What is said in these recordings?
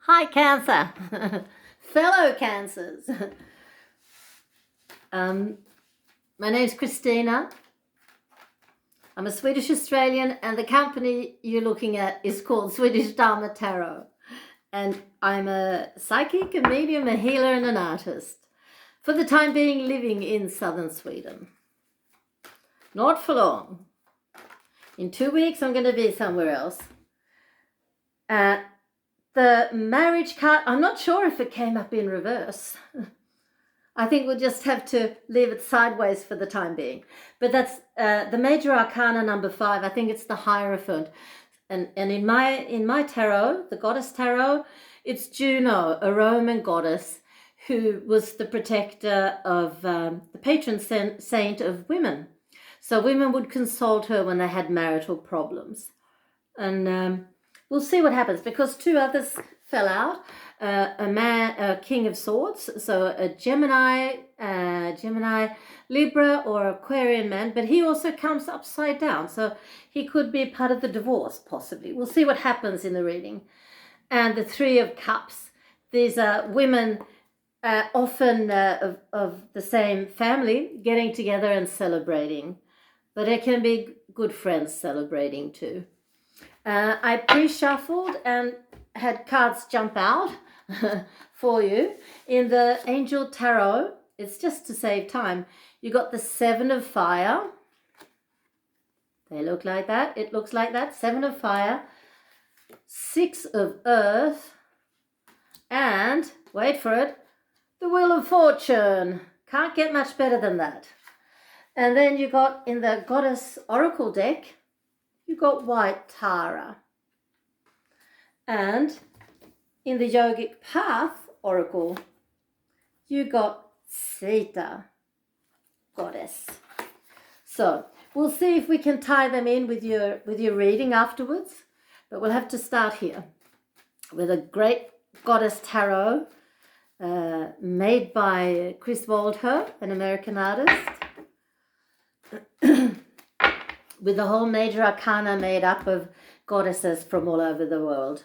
Hi, Cancer. Fellow Cancers. My name's Christina. I'm a Swedish Australian, and the company you're looking at is called Swedish Dharma Tarot. And I'm a psychic, a medium, a healer, and an artist. For the time being, living in southern Sweden. Not for long. In 2 weeks, I'm going to be somewhere else. The marriage card, I'm not sure if it came up in reverse. I think we'll just have to leave it sideways for the time being. But that's the major arcana number 5. I think it's the Hierophant. And in my tarot, the goddess tarot, it's Juno, a Roman goddess who was the protector of the patron saint of women. So women would consult her when they had marital problems. And we'll see what happens, because 2 others fell out. A king of swords, so a Gemini, Libra or Aquarian man, but he also comes upside down, so he could be part of the divorce, possibly. We'll see what happens in the reading. And the 3 of Cups. These are women, often of the same family, getting together and celebrating. But it can be good friends celebrating too. I pre-shuffled and had cards jump out for you. In the Angel Tarot, it's just to save time, you got the 7 of Fire. They look like that. It looks like that. 7 of Fire, 6 of Earth, and, wait for it, the Wheel of Fortune. Can't get much better than that. And then you got, in the Goddess Oracle deck, you got White Tara. And in the Yogic Path Oracle, you got Sita, Goddess. So we'll see if we can tie them in with your reading afterwards. But we'll have to start here with a great Goddess Tarot made by Chris Waldher, an American artist. With the whole major arcana made up of goddesses from all over the world.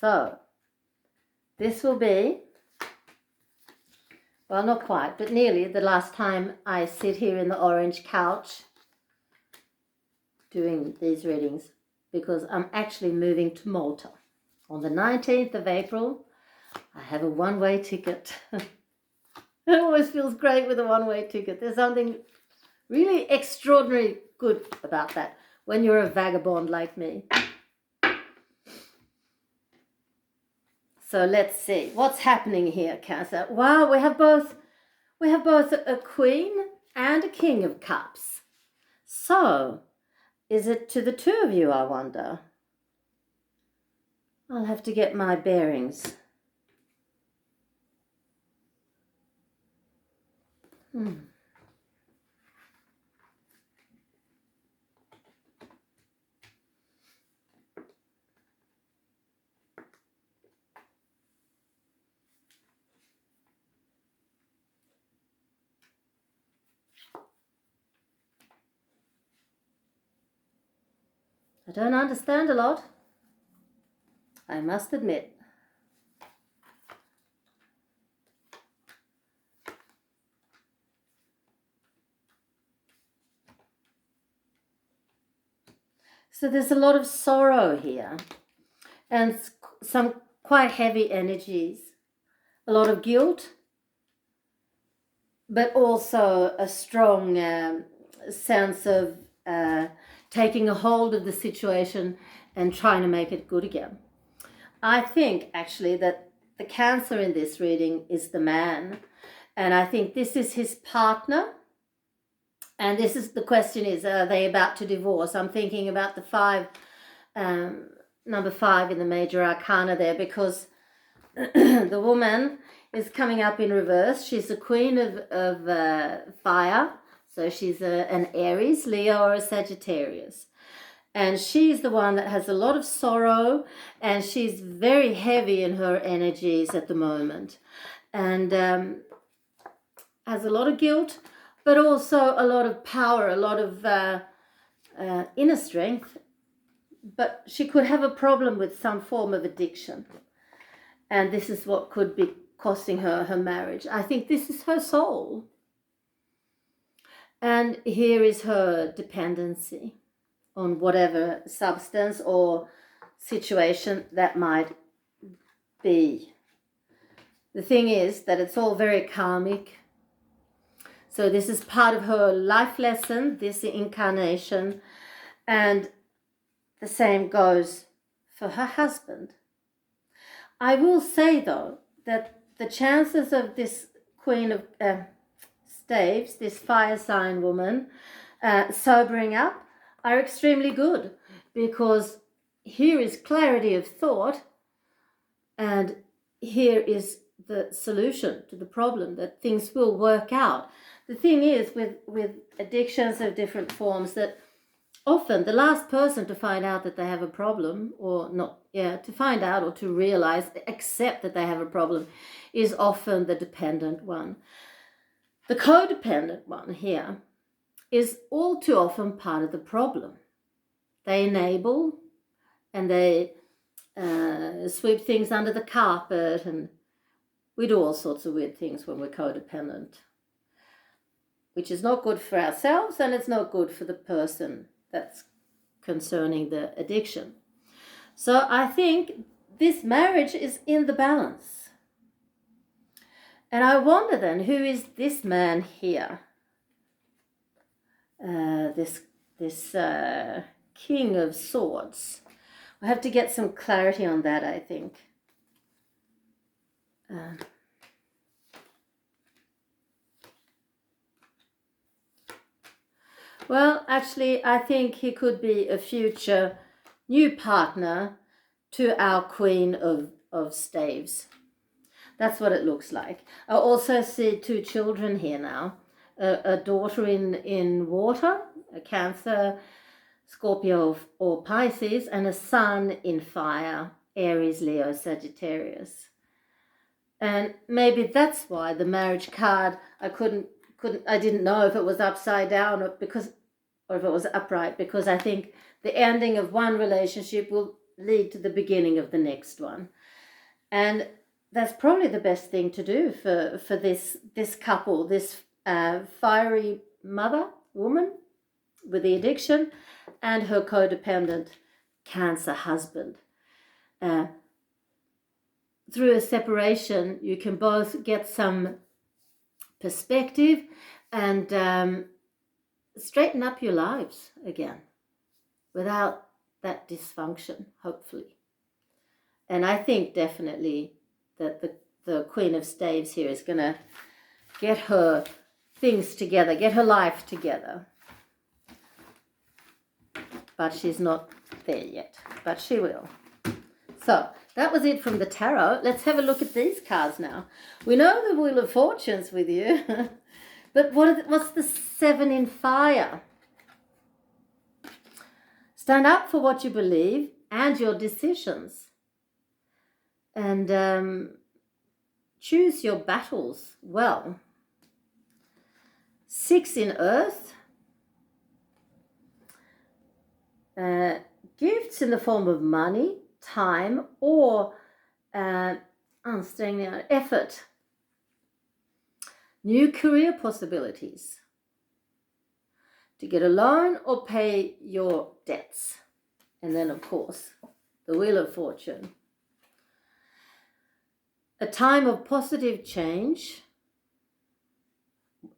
So, this will be, well, not quite, but nearly the last time I sit here in the orange couch doing these readings, because I'm actually moving to Malta on the 19th of April. I have a one-way ticket. It always feels great with a one-way ticket. There's something really extraordinary good about that when you're a vagabond like me. So let's see what's happening here, Cancer. Wow, we have both a Queen and a King of Cups. So is it to the 2 of you, I wonder? I'll have to get my bearings. I don't understand a lot, I must admit. So there's a lot of sorrow here and some quite heavy energies, a lot of guilt, but also a strong sense of taking a hold of the situation and trying to make it good again. I think actually that the Cancer in this reading is the man, and I think this is his partner. And this is the question is, are they about to divorce? I'm thinking about the 5, number 5 in the major arcana there, because the woman is coming up in reverse. She's the Queen of Fire, so she's an Aries, Leo, or a Sagittarius. And she's the one that has a lot of sorrow, and she's very heavy in her energies at the moment, and has a lot of guilt, but also a lot of power, a lot of inner strength. But she could have a problem with some form of addiction, and this is what could be costing her her marriage. I think this is her soul, and here is her dependency on whatever substance or situation that might be. The thing is that it's all very karmic. So this is part of her life lesson, this incarnation, and the same goes for her husband. I will say, though, that the chances of this Queen of Staves, this fire sign woman, sobering up are extremely good, because here is clarity of thought, and here is the solution to the problem, that things will work out. The thing is with addictions of different forms, that often the last person to find out that they have a problem, or not, to find out or to realize, accept that they have a problem, is often the dependent one. The codependent one here is all too often part of the problem. They enable, and they sweep things under the carpet, and we do all sorts of weird things when we're codependent, which is not good for ourselves, and it's not good for the person that's concerning the addiction. So I think this marriage is in the balance. And I wonder then, who is this man here? This King of Swords. I have to get some clarity on that, I think. Well, actually, I think he could be a future new partner to our Queen of Staves. That's what it looks like. I also see two children here now. A daughter in water, a Cancer, Scorpio or Pisces, and a son in fire, Aries, Leo, Sagittarius. And maybe that's why the marriage card, I didn't know if it was upside down or if it was upright, because I think the ending of one relationship will lead to the beginning of the next one. And that's probably the best thing to do for this couple, this fiery woman with the addiction, and her codependent Cancer husband. Through a separation, you can both get some perspective and straighten up your lives again without that dysfunction, hopefully. And I think definitely that the Queen of Staves here is going to get her things together, get her life together. But she's not there yet, but she will. So that was it from the tarot. Let's have a look at these cards now. We know the Wheel of Fortune's with you, but what's the 7 in fire? Stand up for what you believe and your decisions, and choose your battles well. 6 in earth. Gifts in the form of money, time, or effort. New career possibilities. To get a loan or pay your debts. And then, of course, the Wheel of Fortune. A time of positive change.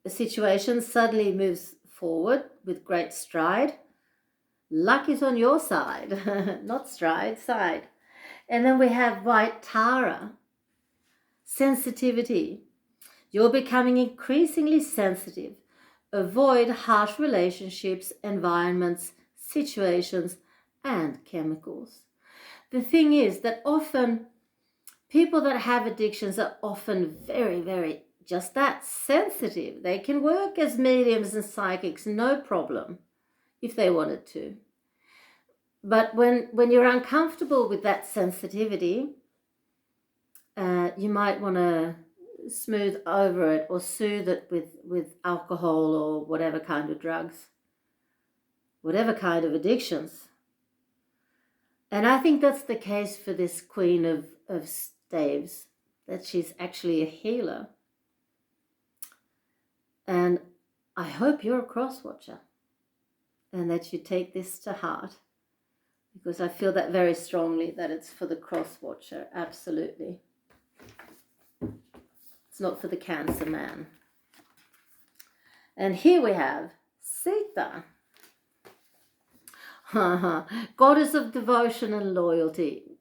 A situation suddenly moves forward with great stride. Luck is on your side, not stride, side. And then we have White Tara, sensitivity. You're becoming increasingly sensitive. Avoid harsh relationships, environments, situations, and chemicals. The thing is that often people that have addictions are often very, very just that, sensitive. They can work as mediums and psychics, no problem, if they wanted to. But when you're uncomfortable with that sensitivity, you might want to smooth over it or soothe it with alcohol or whatever kind of drugs, whatever kind of addictions. And I think that's the case for this Queen of Staves, that she's actually a healer. And I hope you're a cross watcher and that you take this to heart, because I feel that very strongly, that it's for the cross watcher, absolutely. It's not for the Cancer man. And here we have Sita. Goddess of devotion and loyalty.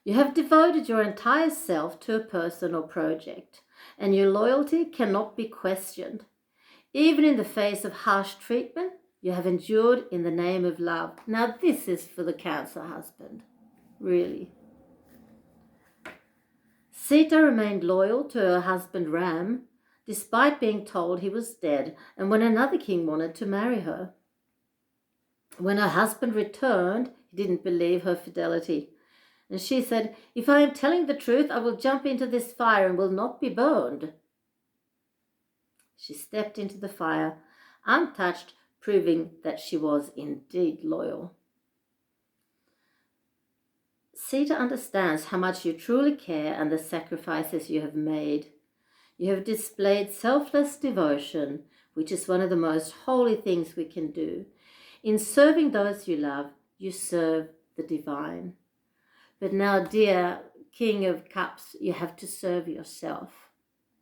You have devoted your entire self to a person or project, and your loyalty cannot be questioned. Even in the face of harsh treatment, you have endured in the name of love. Now this is for the Cancer husband, really. Sita remained loyal to her husband Ram, despite being told he was dead, and when another king wanted to marry her. When her husband returned, he didn't believe her fidelity. And she said, "If I am telling the truth, I will jump into this fire and will not be burned." She stepped into the fire, untouched, proving that she was indeed loyal. Sita understands how much you truly care and the sacrifices you have made. You have displayed selfless devotion, which is one of the most holy things we can do. In serving those you love, you serve the divine. But now, dear King of Cups, you have to serve yourself,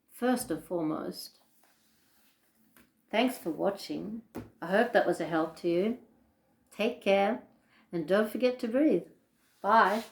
first and foremost. Thanks for watching. I hope that was a help to you. Take care and don't forget to breathe. Bye.